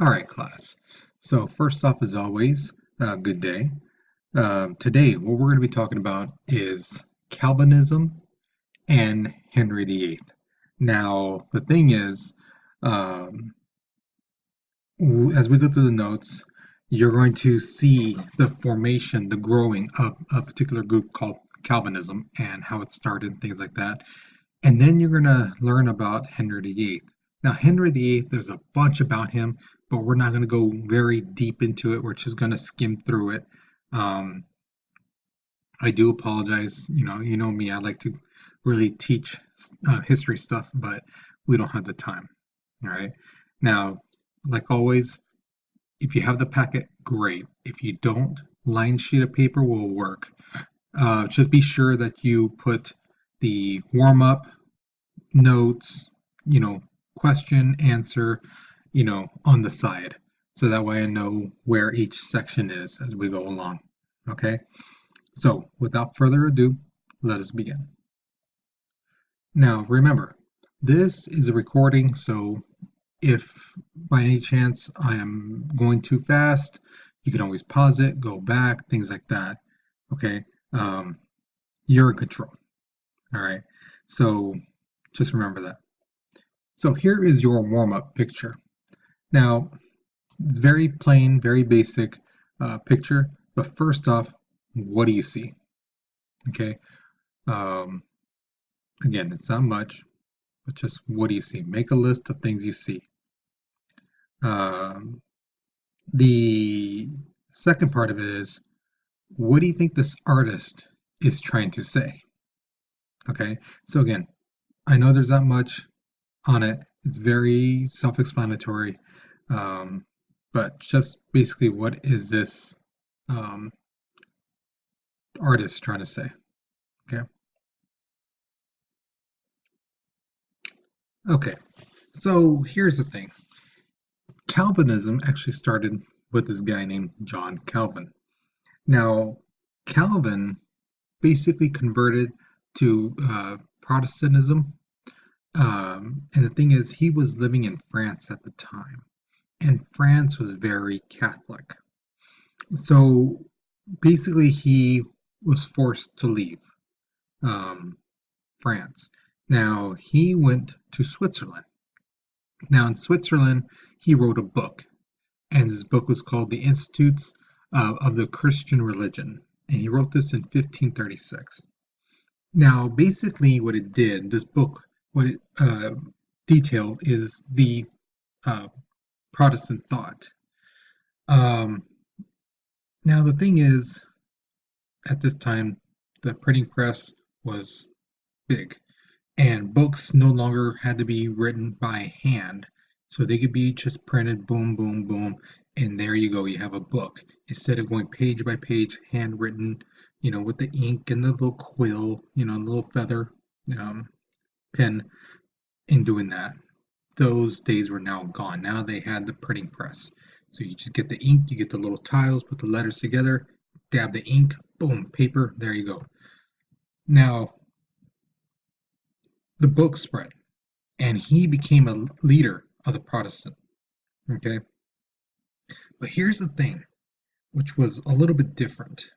All right, class. So first off, as always, good day. Today, what we're going to be talking about is Calvinism and Henry VIII. Now, the thing is, um, as we go through the notes, you're going to see the formation, the growing of a particular group called Calvinism and how it started and things like that. And then you're going to learn about Henry VIII. Now, Henry VIII, there's a bunch about him, but we're not going to go very deep into it. We're just going to skim through it. Um, I do apologize. You know me. I like to really teach history stuff, but we don't have the time. All right. Now, like always, if you have the packet, great. If you don't, line sheet of paper will work. Just be sure that you put the warm up notes, you know, question, answer, on the side. So that way I know where each section is as we go along. Okay? So without further ado, let us begin. Now remember, this is a recording, so if by any chance I am going too fast, you can always pause it, go back, things like that. Okay? Um, you're in control. All right? So just remember that. So here is your warm-up picture. Now, it's very plain, very basic picture, but first off, what do you see? Okay, um, again, it's not much, but just what do you see? Make a list of things you see. Um, the second part of it is, what do you think this artist is trying to say? Okay, so again, I know there's not much on it. It's very self-explanatory, um, but just basically, what is this um, artist trying to say? Okay. Okay. So here's the thing. Calvinism actually started with this guy named John Calvin. Now, Calvin basically converted to Protestantism. And the thing is, he was living in France at the time, and France was very Catholic. So basically, he was forced to leave um, France. Now, he went to Switzerland. Now, in Switzerland, he wrote a book, and his book was called The Institutes of the Christian Religion, and he wrote this in 1536. Now, basically, what it did, this book, what it detailed is the uh, Protestant thought. Um, now, the thing is, at this time, the printing press was big, and books no longer had to be written by hand, so they could be just printed, boom, boom, boom, and there you go, you have a book instead of going page by page, handwritten, with the ink and the little quill, the little feather um, pen, in doing that. Those days were now gone. Now they had the printing press, so you just get the ink, you get the little tiles, put the letters together, dab the ink, boom, paper, there you go. Now the book spread, and he became a leader of the Protestant. Okay, but here's the thing, which was a little bit different.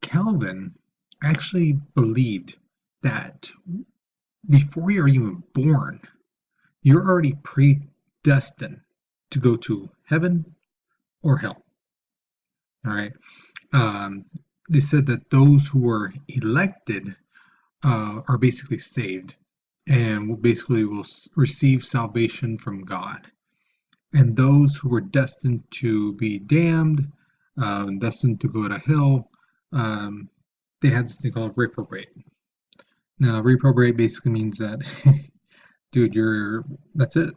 Calvin actually believed that before you're even born, you're already predestined to go to heaven or hell. All right. Um, they said that those who were elected are basically saved and will basically will receive salvation from God. And those who were destined to be damned, destined to go to hell, um, they had this thing called reprobate. Now, reprobate basically means that, dude, that's it.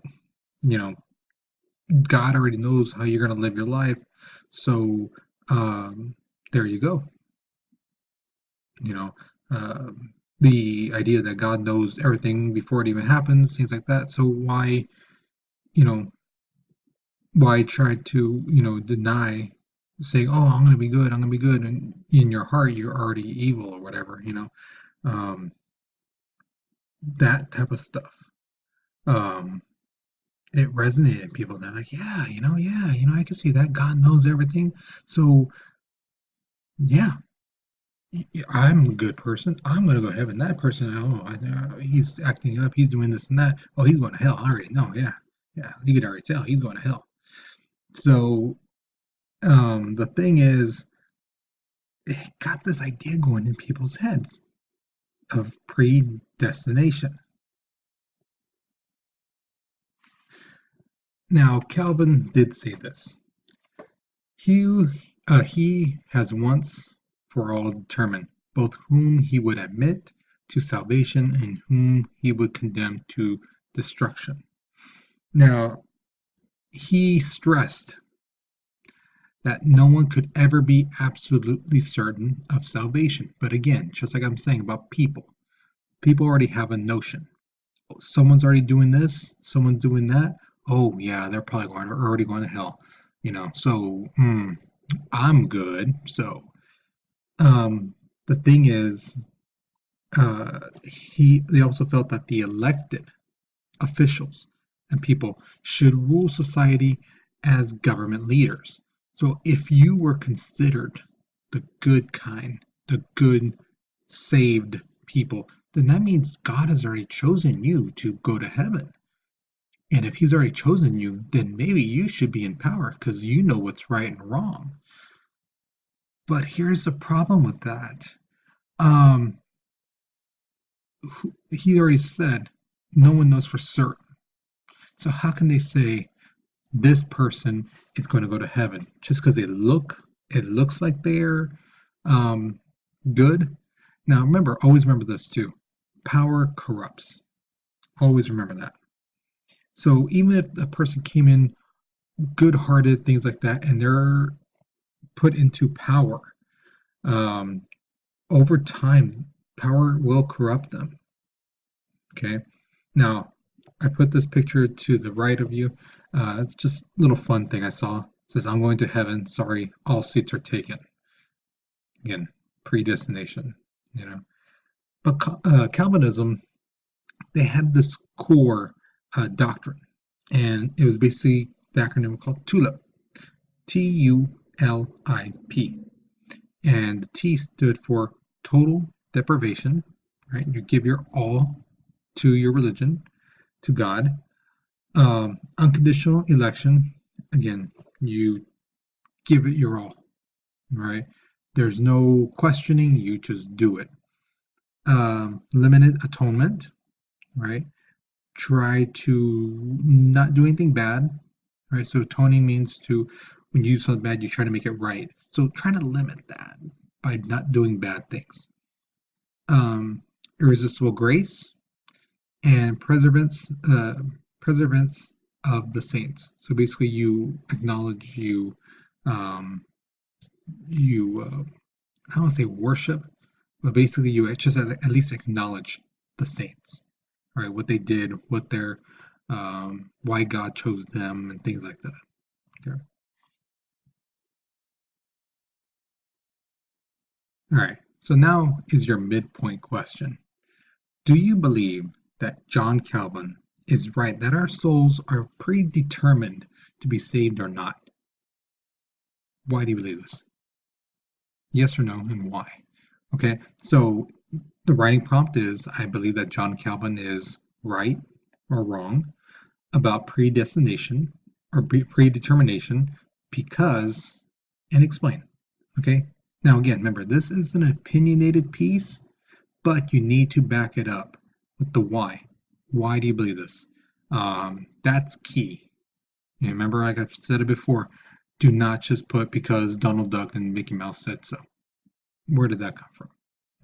You know, God already knows how you're going to live your life. So, there you go. You know, the idea that God knows everything before it even happens, things like that. So you know, why try to, deny saying, "Oh, I'm going to be good, I'm going to be good," and in your heart you're already evil or whatever, um, that type of stuff. Um, it resonated in people. They're like, I can see that. God knows everything. So, yeah, I'm a good person. I'm going to go to heaven. That person, he's acting up. He's doing this and that. Oh, he's going to hell. I already know. Yeah. Yeah. You could already tell he's going to hell. So, the thing is, it got this idea going in people's heads of predestination. Now, Calvin did say this. He, he has once for all determined both whom he would admit to salvation and whom he would condemn to destruction. Now, he stressed that no one could ever be absolutely certain of salvation. But again, just like I'm saying about people already have a notion. Someone's already doing this, someone's doing that. Oh, yeah, they're probably already going to hell. So I'm good. So, the thing is, they also felt that the elected officials and people should rule society as government leaders. So if you were considered the good kind, the good saved people, then that means God has already chosen you to go to heaven. And if he's already chosen you, then maybe you should be in power because you know what's right and wrong. But here's the problem with that. Um, he already said no one knows for certain. So how can they say this person is going to go to heaven just because it looks like they're um, good? Now always remember this too. Power corrupts. Always remember that. So even if a person came in good-hearted, things like that, and they're put into power, um, over time, power will corrupt them. Okay. Now, I put this picture to the right of you. It's just a little fun thing I saw. It says, I'm going to heaven. Sorry, all seats are taken. Again, predestination, you know. But Calvinism, they had this core doctrine, and it was basically the acronym called TULIP, TULIP. And the T stood for total deprivation, right? You give your all to your religion, to God. Unconditional election, again, you give it your all, right? There's no questioning, you just do it. Limited atonement, right? Try to not do anything bad, right? So atoning means when you do something bad, you try to make it right. So try to limit that by not doing bad things. Irresistible grace and preservance of the saints. So basically, you acknowledge um, you I don't want to say worship, but basically you just at least acknowledge the saints, right? What they did, what their why God chose them, and things like that. Okay. All right. So now is your midpoint question. Do you believe that John Calvin is right that our souls are predetermined to be saved or not? Why do you believe this? Yes or no, and why? Okay, so the writing prompt is I believe that John Calvin is right or wrong about predestination or predetermination because, and explain. Okay, now again, remember, this is an opinionated piece, but you need to back it up with the why. Why do you believe this? That's key. And remember, like I've said it before, do not just put because Donald Duck and Mickey Mouse said so. Where did that come from?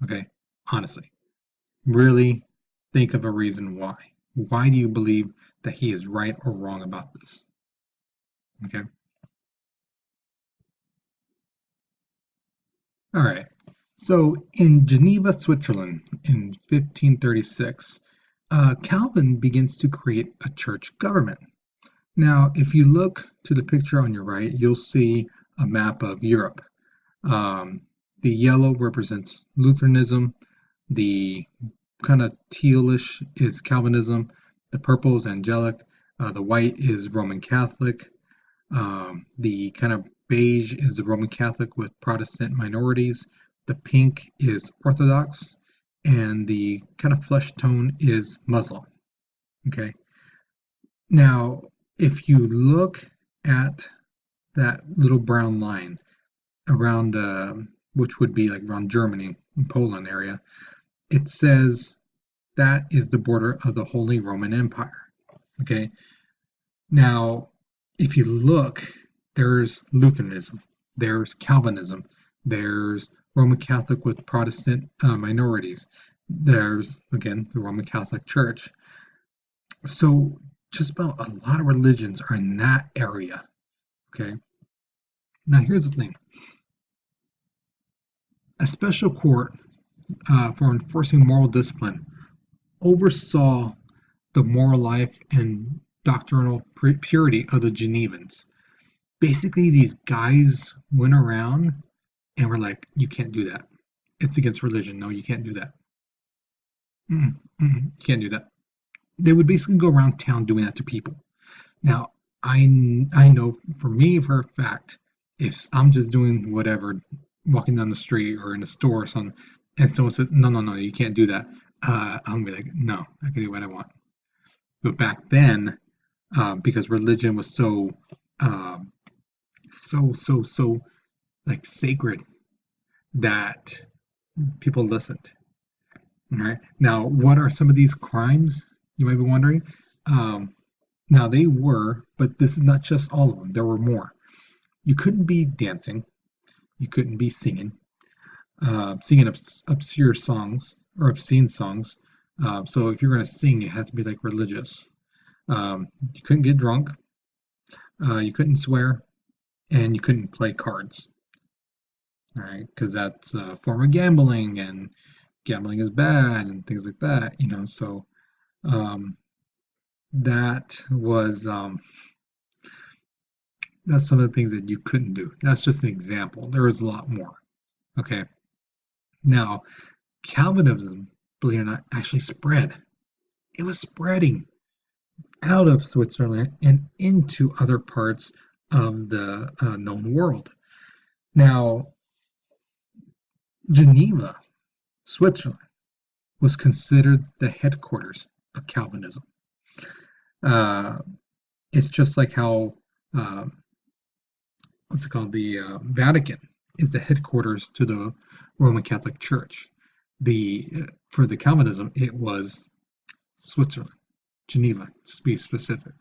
Okay, honestly, really think of a reason why. Why do you believe that he is right or wrong about this? Okay, all right. So in Geneva, Switzerland in 1536, Calvin begins to create a church government. Now, if you look to the picture on your right, you'll see a map of Europe. Um, the yellow represents Lutheranism, the kind of tealish is Calvinism, the purple is angelic, The white is Roman Catholic. The kind of beige is the Roman Catholic with Protestant minorities. The pink is Orthodox, and the kind of flesh tone is Muslim. Okay. Now, if you look at that little brown line around, which would be like around Germany and Poland area, it says that is the border of the Holy Roman Empire. Okay. Now, if you look, there's Lutheranism, there's Calvinism, there's Roman Catholic with Protestant minorities, there's, again, the Roman Catholic Church. So, just about a lot of religions are in that area. Okay. Now, here's the thing: a special court for enforcing moral discipline oversaw the moral life and doctrinal purity of the Genevans. Basically, these guys went around and were like, you can't do that. It's against religion. No, you can't do that. You can't do that. They would basically go around town doing that to people. Now, I know for me, for a fact, if I'm just doing whatever, walking down the street or in a store or something, and someone says, no, no, no, you can't do that, I'm gonna be like, no, I can do what I want. But back then, because religion was um, so like sacred that people listened. All right. Now, what are some of these crimes? You might be wondering. Um, Now they were, but this is not just all of them. There were more. You couldn't be dancing. You couldn't be singing, singing obscure songs or obscene songs. So if you're going to sing, it had to be like religious. You couldn't get drunk. You couldn't swear, and you couldn't play cards. All right, because that's a form of gambling, and gambling is bad, and things like that. So um, that was that's some of the things that you couldn't do. That's just an example. There was a lot more. Okay. Now, Calvinism, believe it or not, actually spread. It was spreading out of Switzerland and into other parts of the known world. Now, Geneva, Switzerland, was considered the headquarters of Calvinism. Uh, it's just like how uh, what's it called? The Vatican is the headquarters to the Roman Catholic Church. The For the Calvinism, it was Switzerland, Geneva, to be specific.